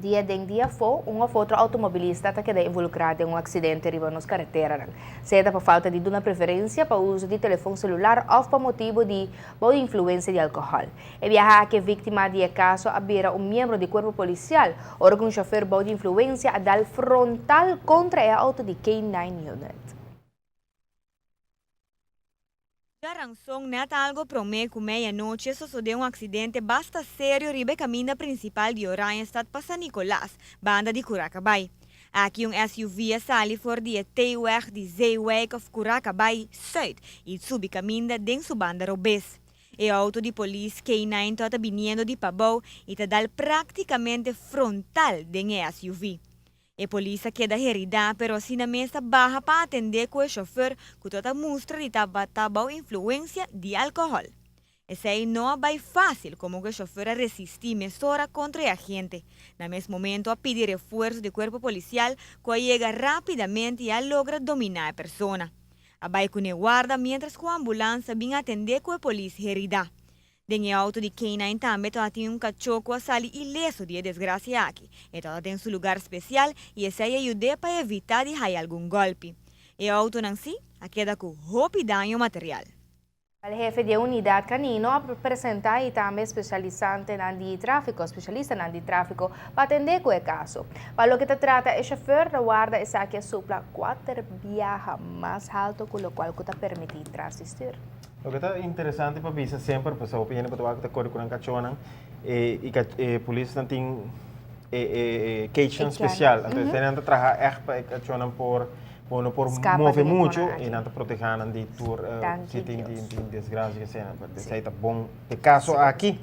dia foi, outro automobilista que quedou involucrado em um acidente riba nos carreteras. Seda por falta de uma preferência para o uso de telefone celular ou por motivo de boa influência de álcool. E viajar que vítima de caso abira um membro do corpo policial, ora com um chofer boa de influência a dar frontal contra a auto de K9 unit. Garansong net algo promete meia-noite sucedeu um acidente bastante sério ribe caminho principal de Oranjestad para San Nicolás, banda de Curacabay. Aqui um SUV sali voor die T-weg de Zeewijk of Curacabay Zuid e subi caminho dentro sua banda Robes. E auto de polícia K9 está vindo de Pabau e está dal praticamente frontal dentro SUV. A polícia queda herida, pero assim na mesa barra para atender com o chofer que toda mostra de tabaco influência de álcool. Esse aí não é fácil como o chofer a resistir mesura contra a gente. No mesmo momento a pedir reforço do corpo policial que chega rapidamente e logra dominar a pessoa. A vai com a guarda mientras que a ambulância vem atender com a polícia herida. Dentro auto de K9 também tem um cachorro que sai ileso de desgraça aqui. Então tem seu lugar especial e esse aí ajuda para evitar de cair algum golpe. E o auto não si, queda com roupa e dano material. O jefe de unidade canino apresenta e também especialista de tráfico para atender com o caso. Para o que se trata, o chofer da guarda é que supla 4 viajes mais alto, com o qual está permitido transistir. O que está interessante para ver sempre, para a opinião para o que está com a cachorra, e a polícia não tem queixa especial. Então, tem que trabalhar para a cachorra por mover muito e não proteger de desgraça que seja. Isso é bom. O caso aqui